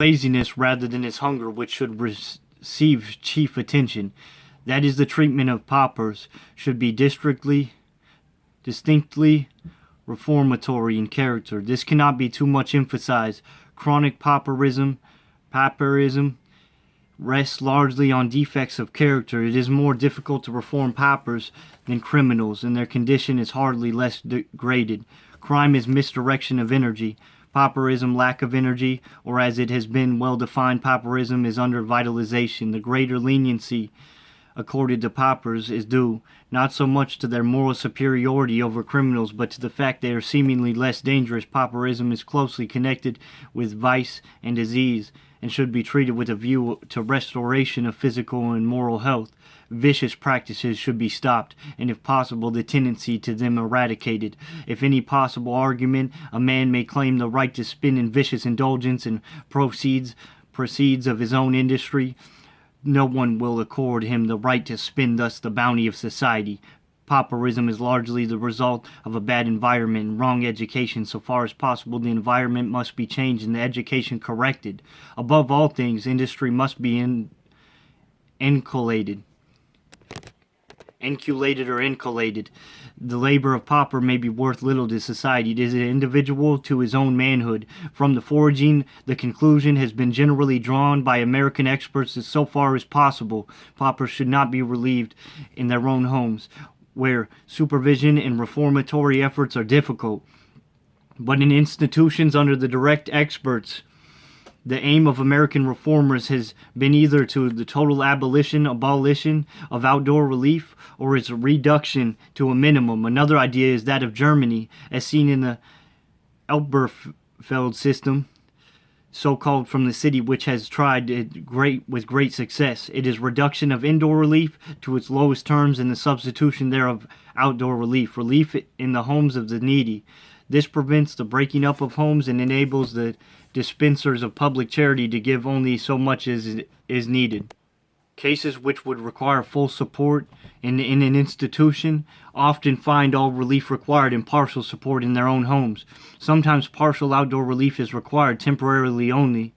laziness rather than his hunger which should receive chief attention. That is the treatment of paupers should be distinctly reformatory in character. This cannot be too much emphasized. Chronic pauperism rests largely on defects of character. It is more difficult to reform paupers than criminals, and their condition is hardly less degraded. Crime is misdirection of energy. Pauperism, lack of energy, or as it has been well defined, pauperism is under-vitalization. The greater leniency accorded to paupers is due not so much to their moral superiority over criminals, but to the fact they are seemingly less dangerous. Pauperism is closely connected with vice and disease, and should be treated with a view to restoration of physical and moral health. Vicious practices should be stopped, and if possible, the tendency to them eradicated. If any possible argument, a man may claim the right to spend in vicious indulgence and proceeds of his own industry, no one will accord him the right to spend thus the bounty of society. Pauperism is largely the result of a bad environment and wrong education. So far as possible, the environment must be changed and the education corrected. Above all things, industry must be inculcated. The labor of pauper may be worth little to society. It is an individual to his own manhood. From the foraging, the conclusion has been generally drawn by American experts that so far as possible, paupers should not be relieved in their own homes, where supervision and reformatory efforts are difficult. But in institutions under the direct experts, the aim of American reformers has been either to the total abolition of outdoor relief, or its reduction to a minimum. Another idea is that of Germany, as seen in the Elberfeld system, so-called from the city, which has tried it with great success. It is reduction of indoor relief to its lowest terms and the substitution thereof outdoor relief in the homes of the needy. This prevents the breaking up of homes and enables the dispensers of public charity to give only so much as is needed. Cases which would require full support in an institution often find all relief required in partial support in their own homes. Sometimes partial outdoor relief is required temporarily only,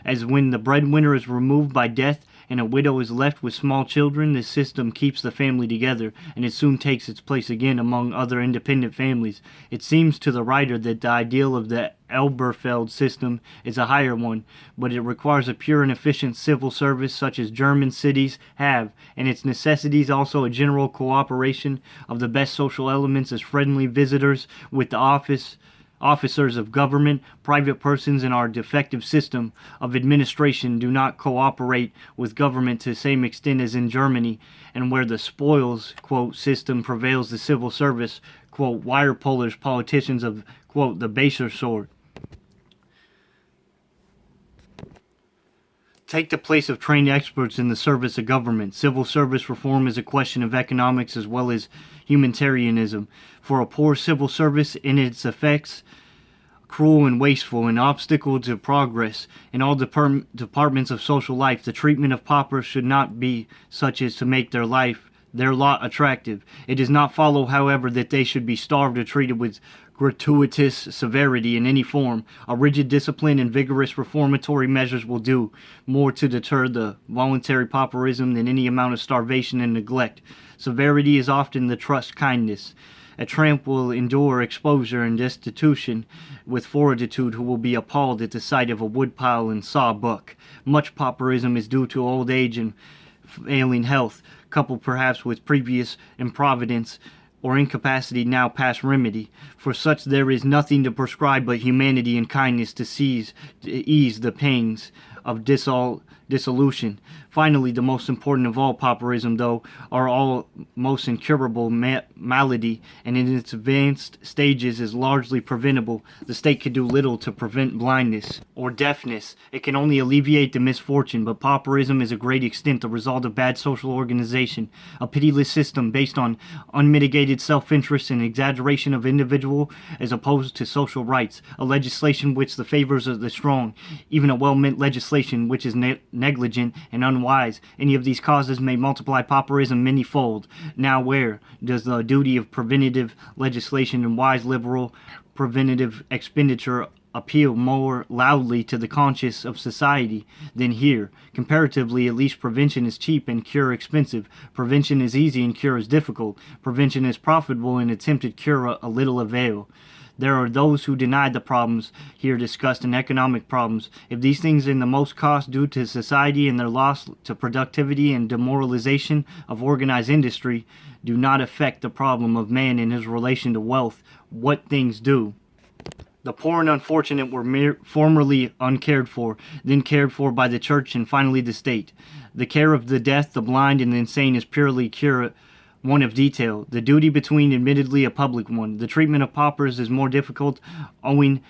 as when the breadwinner is removed by death and a widow is left with small children. This system keeps the family together, and it soon takes its place again among other independent families. It seems to the writer that the ideal of the Elberfeld system is a higher one, but it requires a pure and efficient civil service such as German cities have, and its necessities also a general cooperation of the best social elements as friendly visitors with the officers of government. Private persons in our defective system of administration do not cooperate with government to the same extent as in Germany, and where the spoils, quote, system prevails, the civil service, quote, wire pullers, politicians of, quote, the baser sort take the place of trained experts in the service of government. Civil service reform is a question of economics as well as humanitarianism. For a poor civil service in its effects, cruel and wasteful, an obstacle to progress in all departments of social life, the treatment of paupers should not be such as to make their lot attractive. It does not follow, however, that they should be starved or treated with gratuitous severity in any form. A rigid discipline and vigorous reformatory measures will do more to deter the voluntary pauperism than any amount of starvation and neglect. Severity is often the trust kindness. A tramp will endure exposure and destitution with fortitude who will be appalled at the sight of a woodpile and sawbuck. Much pauperism is due to old age and failing health, coupled perhaps with previous improvidence or incapacity now past remedy. For such there is nothing to prescribe but humanity and kindness to ease the pangs of dissolution. Finally, the most important of all pauperism, though our almost incurable malady, and in its advanced stages is largely preventable, the state can do little to prevent blindness or deafness. It can only alleviate the misfortune, but pauperism is a great extent the result of bad social organization, a pitiless system based on unmitigated self-interest and exaggeration of individual as opposed to social rights, a legislation which the favors of the strong, even a well-meant legislation which is negligent and unwise. Any of these causes may multiply pauperism many-fold. Now where does the duty of preventive legislation and wise liberal preventive expenditure appeal more loudly to the conscience of society than here. Comparatively, at least prevention is cheap and cure expensive. Prevention is easy and cure is difficult. Prevention is profitable and attempted cure a little avail. There are those who deny the problems here discussed in economic problems. If these things in the most cost due to society and their loss to productivity and demoralization of organized industry do not affect the problem of man in his relation to wealth, what things do? The poor and unfortunate were formerly uncared for, then cared for by the church and finally the state. The care of the deaf, the blind, and the insane is purely one of detail, the duty between admittedly a public one. The treatment of paupers is more difficult owing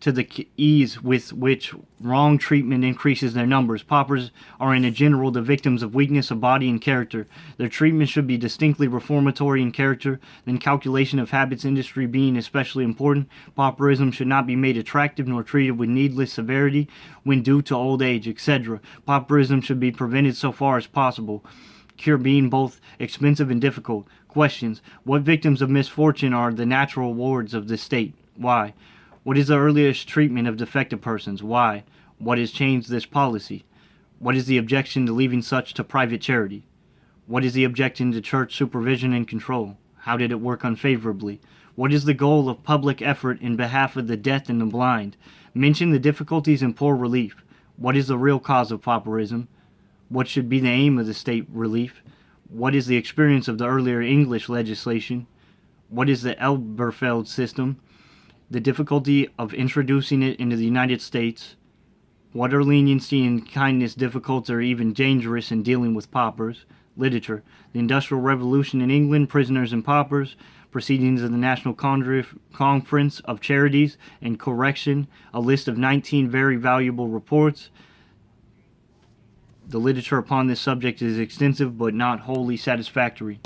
to the ease with which wrong treatment increases their numbers. Paupers are in general the victims of weakness of body and character. Their treatment should be distinctly reformatory in character, then calculation of habits industry being especially important. Pauperism should not be made attractive nor treated with needless severity when due to old age, etc. Pauperism should be prevented so far as possible. Cure being both expensive and difficult. Questions. What victims of misfortune are the natural wards of the state? Why? What is the earliest treatment of defective persons? Why? What has changed this policy? What is the objection to leaving such to private charity? What is the objection to church supervision and control? How did it work unfavorably? What is the goal of public effort in behalf of the deaf and the blind? Mention the difficulties and poor relief. What is the real cause of pauperism? What should be the aim of the state relief? What is the experience of the earlier English legislation? What is the Elberfeld system? The difficulty of introducing it into the United States. What are leniency and kindness difficult or even dangerous in dealing with paupers? Literature. The Industrial Revolution in England, Prisoners and Paupers, Proceedings of the National Conference of Charities and Correction, a list of 19 very valuable reports. The literature upon this subject is extensive but not wholly satisfactory.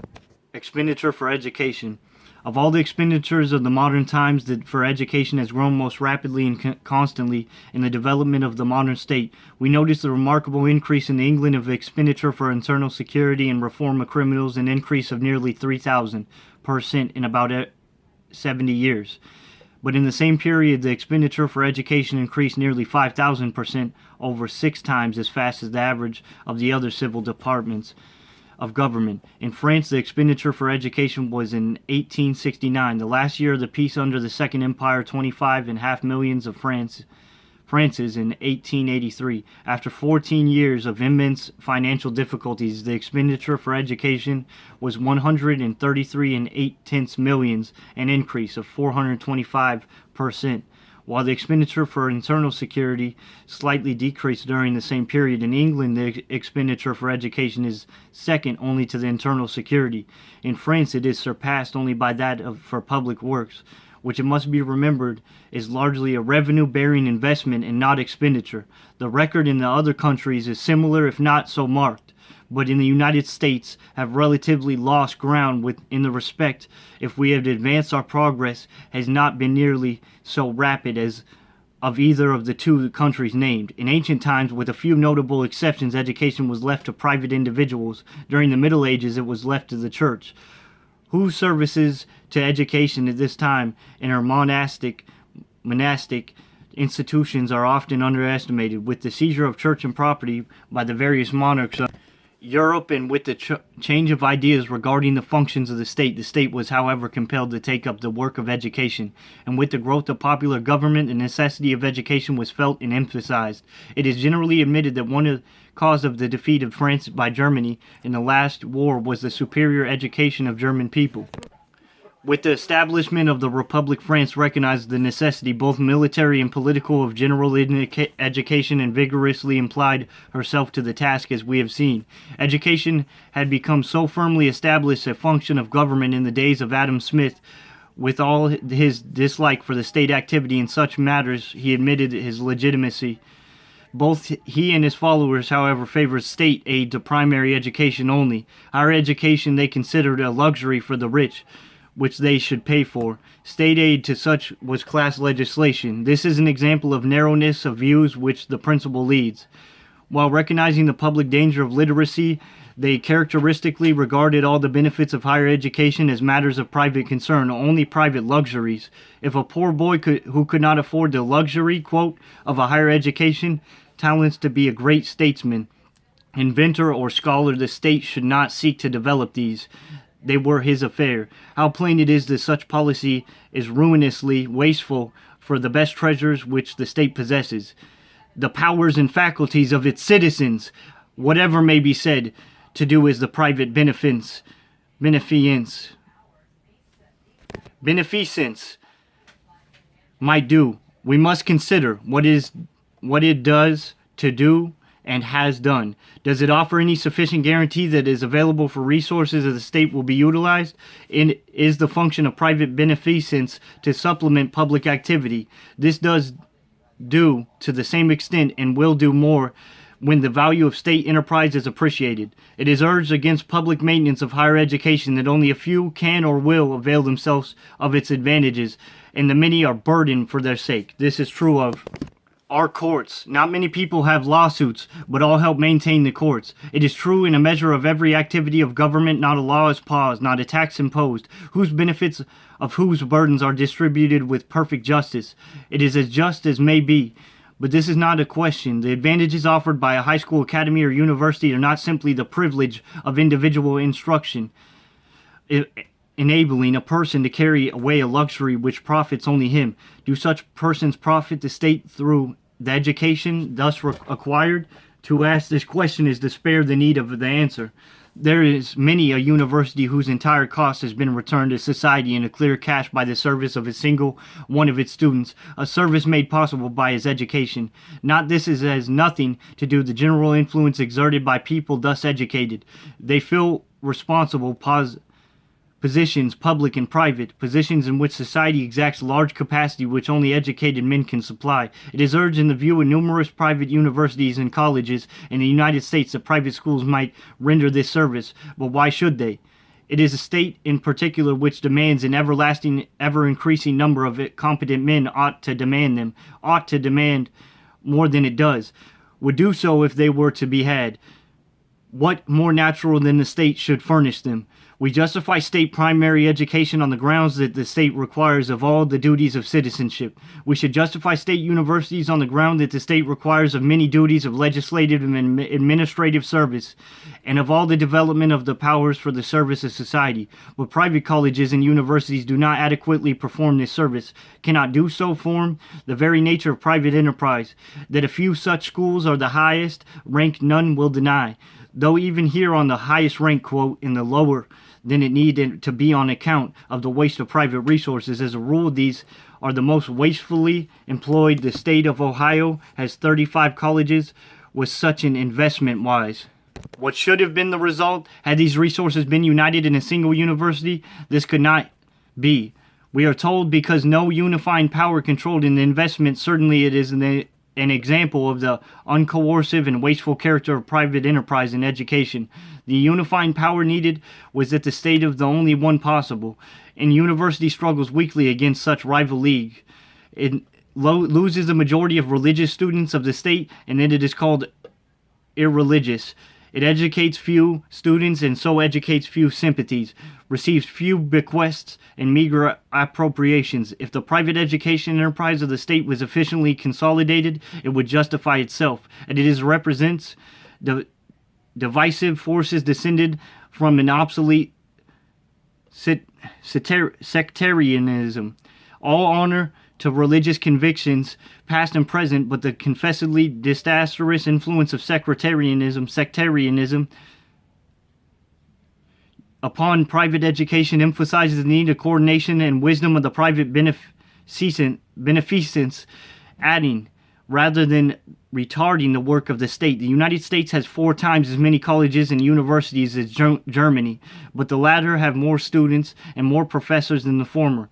Expenditure for education. Of all the expenditures of the modern times, for education has grown most rapidly and constantly in the development of the modern state. We notice the remarkable increase in England of expenditure for internal security and reform of criminals, an increase of nearly 3,000% in about 70 years. But in the same period, the expenditure for education increased nearly 5,000%, over 6 times as fast as the average of the other civil departments of government. In France, the expenditure for education was in 1869, the last year of the peace under the Second Empire, 25.5 million of francs in 1883. After 14 years of immense financial difficulties, the expenditure for education was 133.8 million, an increase of 425%. While the expenditure for internal security slightly decreased during the same period, in England the expenditure for education is second only to the internal security. In France it is surpassed only by that for public works, which it must be remembered is largely a revenue-bearing investment and not expenditure. The record in the other countries is similar if not so marked, but in the United States have relatively lost ground in the respect if we have advanced our progress has not been nearly so rapid as of either of the two countries named. In ancient times, with a few notable exceptions, education was left to private individuals. During the Middle Ages, it was left to the church, whose services to education at this time in our monastic institutions are often underestimated. With the seizure of church and property by the various monarchs of Europe, and with the change of ideas regarding the functions of the state was, however, compelled to take up the work of education, and with the growth of popular government, the necessity of education was felt and emphasized. It is generally admitted that one of the cause of the defeat of France by Germany in the last war was the superior education of German people. With the establishment of the Republic, France recognized the necessity, both military and political, of general education and vigorously applied herself to the task, as we have seen. Education had become so firmly established a function of government in the days of Adam Smith. With all his dislike for the state activity in such matters, he admitted his legitimacy. Both he and his followers, however, favored state aid to primary education only. Higher education they considered a luxury for the rich, which they should pay for. State aid to such was class legislation. This is an example of narrowness of views which the principle leads. While recognizing the public danger of literacy, They characteristically regarded all the benefits of higher education as matters of private concern, only private luxuries. If a poor boy who could not afford the luxury, quote, of a higher education, talents to be a great statesman, inventor, or scholar, the state should not seek to develop these. They were his affair. How plain it is that such policy is ruinously wasteful for the best treasures which the state possesses, the powers and faculties of its citizens, whatever may be said to do as the private beneficence might do. We must consider what it does to do and has done. Does it offer any sufficient guarantee that is available for resources of the state will be utilized? And is the function of private beneficence to supplement public activity? This does do to the same extent and will do more when the value of state enterprise is appreciated. It is urged against public maintenance of higher education that only a few can or will avail themselves of its advantages, and the many are burdened for their sake. This is true of our courts. Not many people have lawsuits, but all help maintain the courts. It is true in a measure of every activity of government. Not a law is paused, not a tax imposed, whose benefits of whose burdens are distributed with perfect justice. It is as just as may be. But this is not a question. The advantages offered by a high school, academy, or university are not simply the privilege of individual instruction, enabling a person to carry away a luxury which profits only him. Do such persons profit the state through the education thus acquired? To ask this question is to spare the need of the answer. There is many a university whose entire cost has been returned to society in a clear cash by the service of a single one of its students, a service made possible by his education. Not this has nothing to do with the general influence exerted by people thus educated. They feel responsible positions, public and private, positions in which society exacts large capacity which only educated men can supply. It is urged in the view of numerous private universities and colleges in the United States that private schools might render this service, but why should they? It is a state in particular which demands an everlasting, ever-increasing number of competent men ought to demand more than it does, would do so if they were to be had. What more natural than the state should furnish them? We justify state primary education on the grounds that the state requires of all the duties of citizenship. We should justify state universities on the ground that the state requires of many duties of legislative and administrative service, and of all the development of the powers for the service of society. But private colleges and universities do not adequately perform this service, cannot do so form the very nature of private enterprise. That a few such schools are the highest rank none will deny, though even here on the highest rank, quote, in the lower than it need to be on account of the waste of private resources. As a rule, these are the most wastefully employed. The state of Ohio has 35 colleges with such an investment wise. What should have been the result had these resources been united in a single university? This could not be. We are told because no unifying power controlled in the investment. Certainly it is an example of the uncoercive and wasteful character of private enterprise in education. The unifying power needed was that the state of the only one possible, and university struggles weakly against such rival league. It loses the majority of religious students of the state, and then it is called irreligious. It educates few students and so educates few sympathies, receives few bequests and meager appropriations. If the private education enterprise of the state was efficiently consolidated, it would justify itself, and it represents the divisive forces descended from an obsolete sectarianism. All honor to religious convictions, past and present, but the confessedly disastrous influence of sectarianism upon private education emphasizes the need of coordination and wisdom of the private beneficence, adding rather than retarding the work of the state. The United States has 4 times as many colleges and universities as Germany, but the latter have more students and more professors than the former.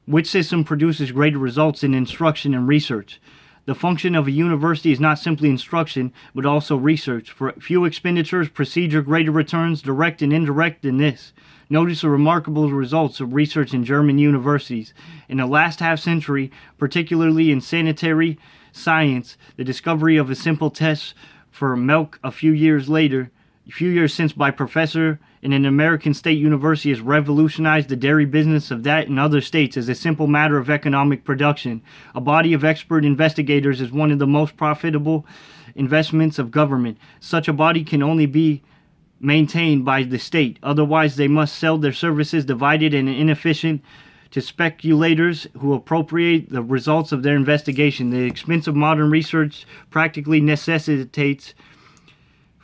Which system produces greater results in instruction and research? The function of a university is not simply instruction, but also research. For few expenditures, procedure, greater returns, direct and indirect than this. Notice the remarkable results of research in German universities. In the last half-century, particularly in sanitary science, the discovery of a simple test for milk a few years later few years since by a professor in an American state university has revolutionized the dairy business of that and other states as a simple matter of economic production. A body of expert investigators is one of the most profitable investments of government. Such a body can only be maintained by the state. Otherwise, they must sell their services divided and inefficient to speculators who appropriate the results of their investigation. The expense of modern research practically necessitates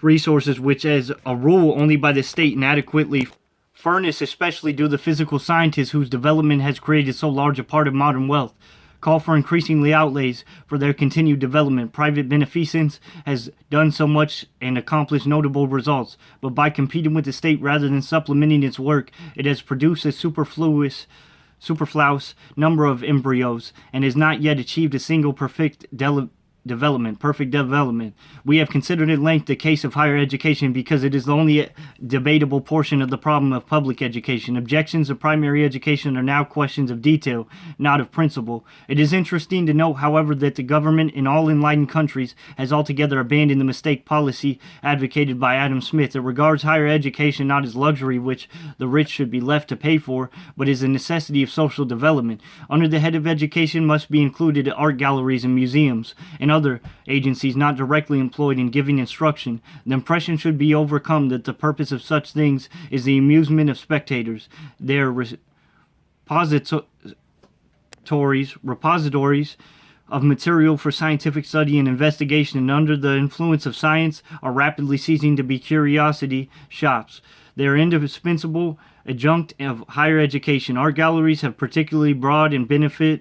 resources which, as a rule, only by the state inadequately furnish, especially due to the physical scientists whose development has created so large a part of modern wealth. Call for increasingly outlays for their continued development. Private beneficence has done so much and accomplished notable results, but by competing with the state rather than supplementing its work, it has produced a superfluous number of embryos and has not yet achieved a single perfect development. We have considered at length the case of higher education because it is the only debatable portion of the problem of public education. Objections of primary education are now questions of detail, not of principle. It is interesting to note, however, that the government in all enlightened countries has altogether abandoned the mistake policy advocated by Adam Smith. It regards higher education not as luxury which the rich should be left to pay for, but as a necessity of social development. Under the head of education must be included art galleries and museums and other agencies not directly employed in giving instruction. The impression should be overcome that the purpose of such things is the amusement of spectators. They are repositories of material for scientific study and investigation, and under the influence of science are rapidly ceasing to be curiosity shops. They are indispensable adjunct of higher education. Art galleries have particularly broad and beneficent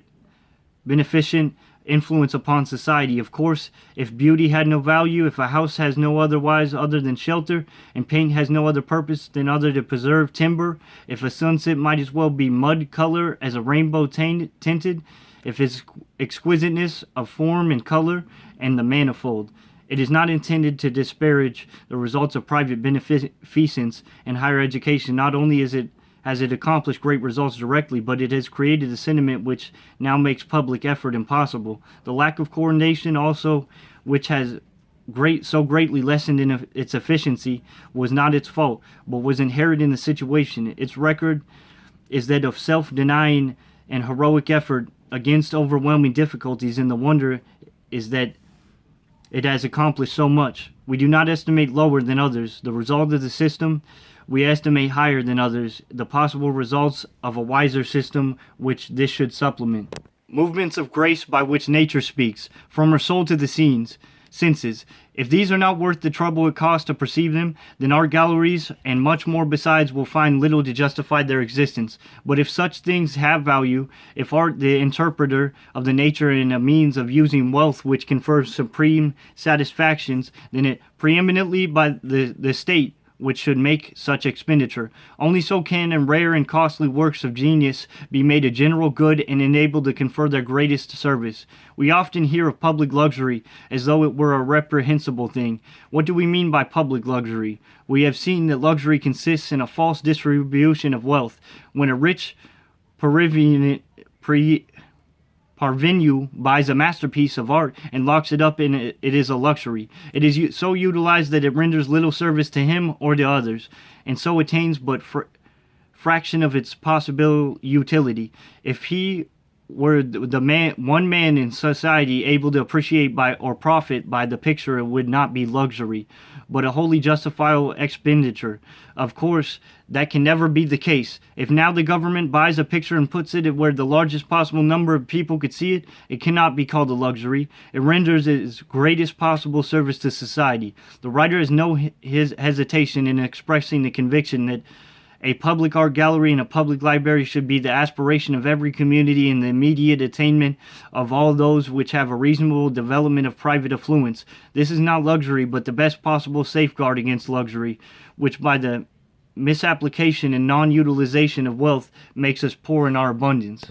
influence upon society. Of course, if beauty had no value, if a house has no otherwise other than shelter, and paint has no other purpose than other to preserve timber, if a sunset might as well be mud color as a rainbow tinted, if its exquisiteness of form and color and the manifold. It is not intended to disparage the results of private beneficence and higher education. Not only has it accomplished great results directly, but it has created a sentiment which now makes public effort impossible. The lack of coordination also, which has so greatly lessened in its efficiency, was not its fault, but was inherent in the situation. Its record is that of self-denying and heroic effort against overwhelming difficulties, and the wonder is that it has accomplished so much. We do not estimate lower than others the result of the system. We estimate higher than others the possible results of a wiser system which this should supplement. Movements of grace by which nature speaks, from her soul to the senses. If these are not worth the trouble it costs to perceive them, then art galleries and much more besides will find little to justify their existence. But if such things have value, if art the interpreter of the nature and a means of using wealth which confers supreme satisfactions, then it preeminently by the state which should make such expenditure. Only so can rare and costly works of genius be made a general good and enabled to confer their greatest service. We often hear of public luxury as though it were a reprehensible thing. What do we mean by public luxury? We have seen that luxury consists in a false distribution of wealth. When a rich parvenu buys a masterpiece of art and locks it up in it is a luxury. It is so utilized that it renders little service to him or to others, and so attains but fraction of its possible utility. If he were one man in society able to appreciate by or profit by the picture, it would not be luxury, but a wholly justifiable expenditure. Of course, that can never be the case. If now the government buys a picture and puts it where the largest possible number of people could see it, it cannot be called a luxury. It renders its greatest possible service to society. The writer has no hesitation in expressing the conviction that a public art gallery and a public library should be the aspiration of every community and the immediate attainment of all those which have a reasonable development of private affluence. This is not luxury, but the best possible safeguard against luxury, which by the misapplication and non-utilization of wealth makes us poor in our abundance.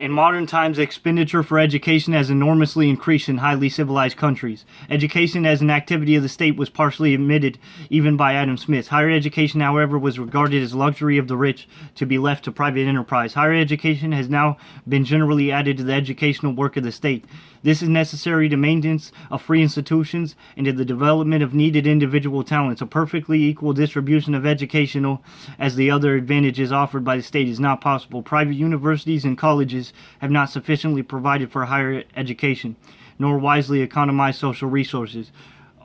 In modern times, expenditure for education has enormously increased in highly civilized countries. Education as an activity of the state was partially admitted even by Adam Smith. Higher education, however, was regarded as luxury of the rich to be left to private enterprise. Higher education has now been generally added to the educational work of the state. This is necessary to maintenance of free institutions and to the development of needed individual talents. A perfectly equal distribution of educational as the other advantages offered by the state is not possible. Private universities and colleges have not sufficiently provided for higher education, nor wisely economized social resources,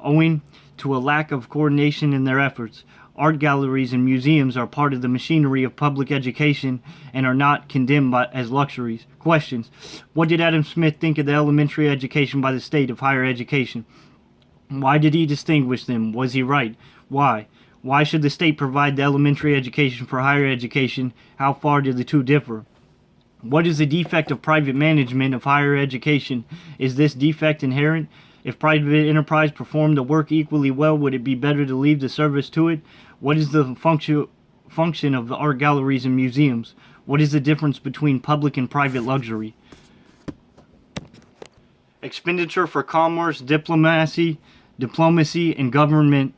owing to a lack of coordination in their efforts. Art galleries and museums are part of the machinery of public education and are not condemned as luxuries. Questions. What did Adam Smith think of the elementary education by the state of higher education? Why did he distinguish them? Was he right? Why? Why should the state provide the elementary education for higher education? How far do the two differ? What is the defect of private management of higher education? Is this defect inherent? If private enterprise performed the work equally well, would it be better to leave the service to it? What is the function of the art galleries and museums? What is the difference between public and private luxury? Expenditure for commerce, diplomacy, and government.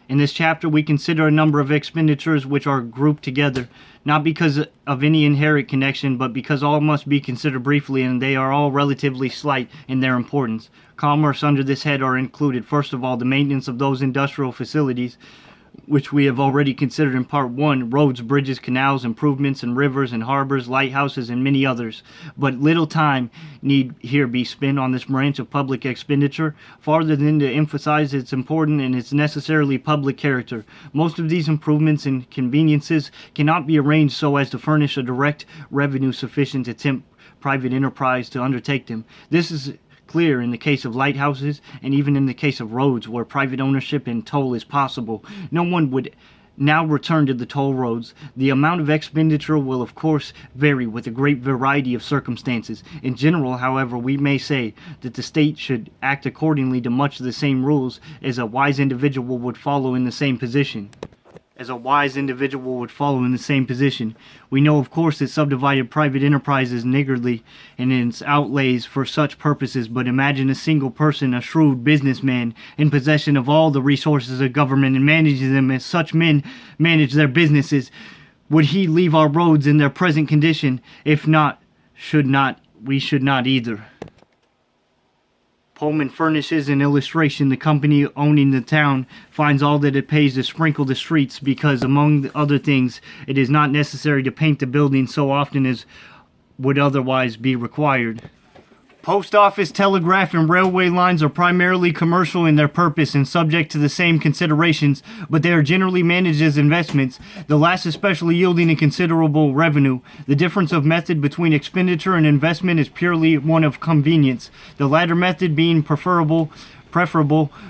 In this chapter, we consider a number of expenditures which are grouped together, not because of any inherent connection, but because all must be considered briefly, and they are all relatively slight in their importance. Commerce under this head are included, first of all, the maintenance of those industrial facilities which we have already considered in part 1, roads, bridges, canals, improvements in rivers and harbors, lighthouses, and many others. But little time need here be spent on this branch of public expenditure, farther than to emphasize its important and its necessarily public character. Most of these improvements and conveniences cannot be arranged so as to furnish a direct revenue sufficient to tempt private enterprise to undertake them. This is clear in the case of lighthouses and even in the case of roads where private ownership and toll is possible. No one would now return to the toll roads. The amount of expenditure will of course vary with a great variety of circumstances. In general, however, we may say that the state should act accordingly to much the same rules as a wise individual would follow in the same position. We know, of course, that subdivided private enterprise is niggardly in its outlays for such purposes, but imagine a single person, a shrewd businessman, in possession of all the resources of government and managing them as such men manage their businesses. Would he leave our roads in their present condition? If not, we should not either. Pullman furnishes an illustration. The company owning the town finds all that it pays to sprinkle the streets because, among other things, it is not necessary to paint the buildings so often as would otherwise be required. Post office, telegraph, and railway lines are primarily commercial in their purpose and subject to the same considerations, but they are generally managed as investments, the last especially yielding a considerable revenue. The difference of method between expenditure and investment is purely one of convenience, the latter method being preferable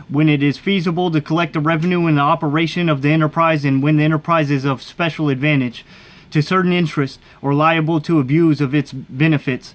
when it is feasible to collect the revenue in the operation of the enterprise and when the enterprise is of special advantage to certain interests or liable to abuse of its benefits,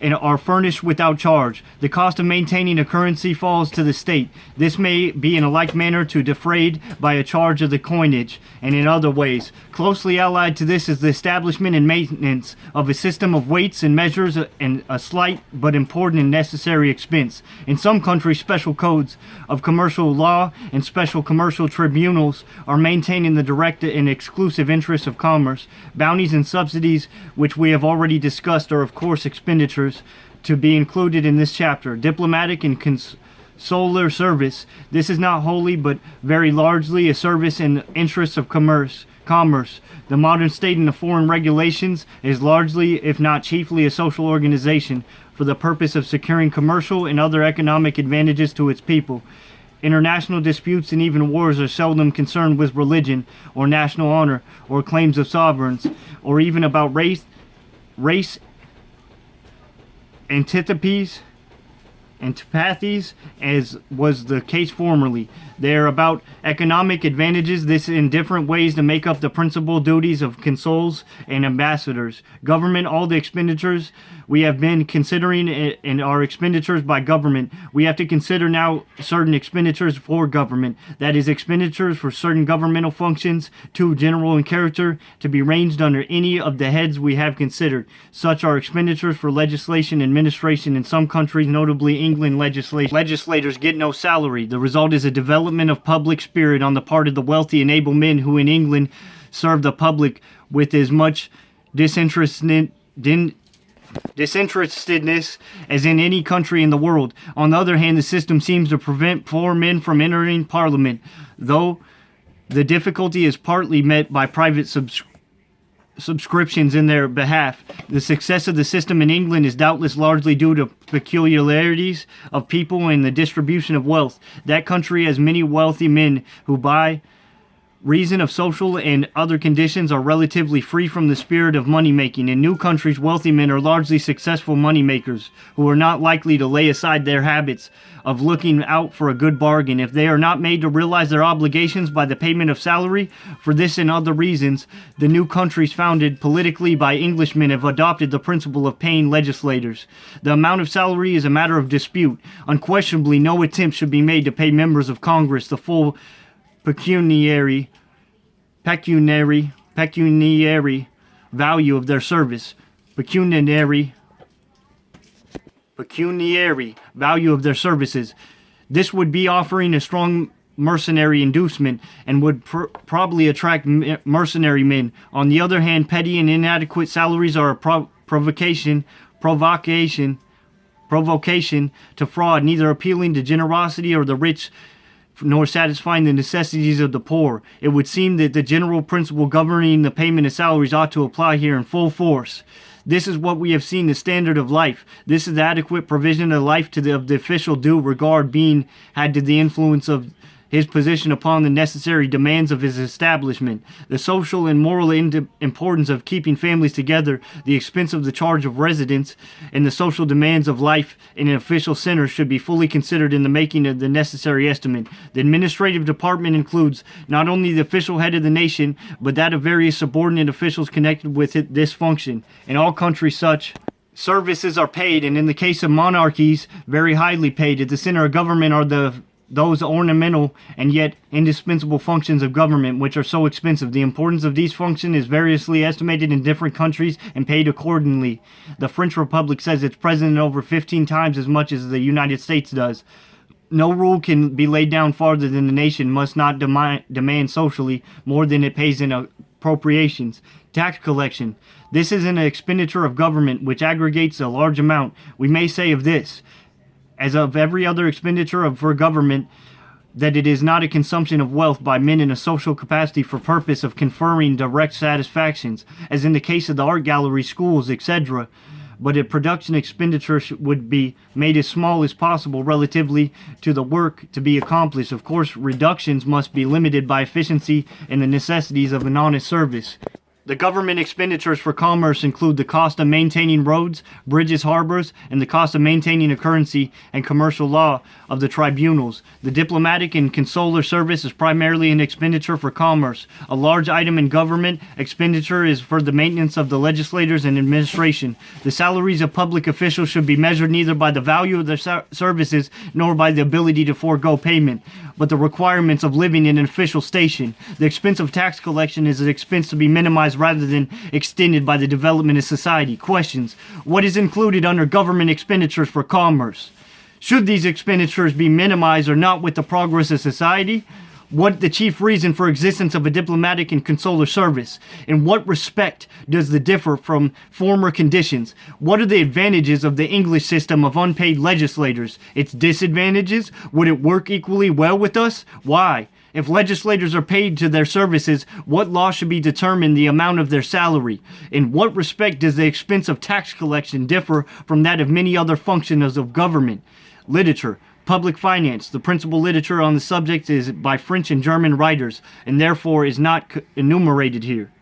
and are furnished without charge. The cost of maintaining a currency falls to the state. This may be in a like manner to defrayed by a charge of the coinage, and in other ways. Closely allied to this is the establishment and maintenance of a system of weights and measures, and a slight but important and necessary expense. In some countries, special codes of commercial law and special commercial tribunals are maintained in the direct and exclusive interests of commerce. Bounties and subsidies, which we have already discussed, are of course expenditures to be included in this chapter. Diplomatic and consular service. This is not wholly but very largely a service in the interests of commerce. The modern state in the foreign regulations is largely, if not chiefly, a social organization for the purpose of securing commercial and other economic advantages to its people. International disputes and even wars are seldom concerned with religion or national honor or claims of sovereigns, or even about race antipathies antipathies, as was the case formerly. They are about economic advantages, this in different ways to make up the principal duties of consuls and ambassadors. Government, all the expenditures we have been considering in our expenditures by government. We have to consider now certain expenditures for government. That is, expenditures for certain governmental functions, too general in character, to be ranged under any of the heads we have considered. Such are expenditures for legislation, administration. In some countries, notably England, legislators get no salary. The result is a development of public spirit on the part of the wealthy and able men who in England serve the public with as much disinterestedness as in any country in the world. On the other hand, the system seems to prevent poor men from entering Parliament, though the difficulty is partly met by private subscriptions in their behalf. The success of the system in England is doubtless largely due to peculiarities of people and the distribution of wealth. That country has many wealthy men who, by reason of social and other conditions, are relatively free from the spirit of money-making. In new countries, wealthy men are largely successful money-makers who are not likely to lay aside their habits of looking out for a good bargain if they are not made to realize their obligations by the payment of salary. For this and other reasons, the new countries founded politically by Englishmen have adopted the principle of paying legislators. The amount of salary is a matter of dispute. Unquestionably, no attempt should be made to pay members of Congress the full pecuniary value of their service. Pecuniary value of their services. This would be offering a strong mercenary inducement and would probably attract mercenary men. On the other hand, petty and inadequate salaries are a provocation to fraud, neither appealing to generosity or the rich nor satisfying the necessities of the poor. It would seem that the general principle governing the payment of salaries ought to apply here in full force. This is what we have seen the standard of life. This is the adequate provision of life of the official, due regard being had to the influence of his position upon the necessary demands of his establishment, the social and moral importance of keeping families together, the expense of the charge of residence, and the social demands of life in an official center should be fully considered in the making of the necessary estimate. The administrative department includes not only the official head of the nation, but that of various subordinate officials connected with this function. In all countries, such services are paid, and in the case of monarchies, very highly paid. At the center of government are those ornamental and yet indispensable functions of government which are so expensive. The importance of these functions is variously estimated in different countries and paid accordingly. The French Republic says its president over 15 times as much as the United States does. No rule can be laid down farther than the nation must not demand socially more than it pays in appropriations. Tax collection. This is an expenditure of government which aggregates a large amount. We may say of this, as of every other expenditure for government, that it is not a consumption of wealth by men in a social capacity for purpose of conferring direct satisfactions, as in the case of the art galleries, schools, etc., but a production expenditure would be made as small as possible relatively to the work to be accomplished. Of course, reductions must be limited by efficiency and the necessities of an honest service. The government expenditures for commerce include the cost of maintaining roads, bridges, harbors, and the cost of maintaining a currency and commercial law of the tribunals. The diplomatic and consular service is primarily an expenditure for commerce. A large item in government expenditure is for the maintenance of the legislators and administration. The salaries of public officials should be measured neither by the value of their services nor by the ability to forego payment, but the requirements of living in an official station. The expense of tax collection is an expense to be minimized rather than extended by the development of society. Questions. What is included under government expenditures for commerce? Should these expenditures be minimized or not with the progress of society? What the chief reason for existence of a diplomatic and consular service? In what respect does it differ from former conditions? What are the advantages of the English system of unpaid legislators? Its disadvantages? Would it work equally well with us? Why? If legislators are paid to their services, what law should be determine the amount of their salary? In what respect does the expense of tax collection differ from that of many other functions of government? Literature. Public finance. The principal literature on the subject is by French and German writers, and therefore is not enumerated here.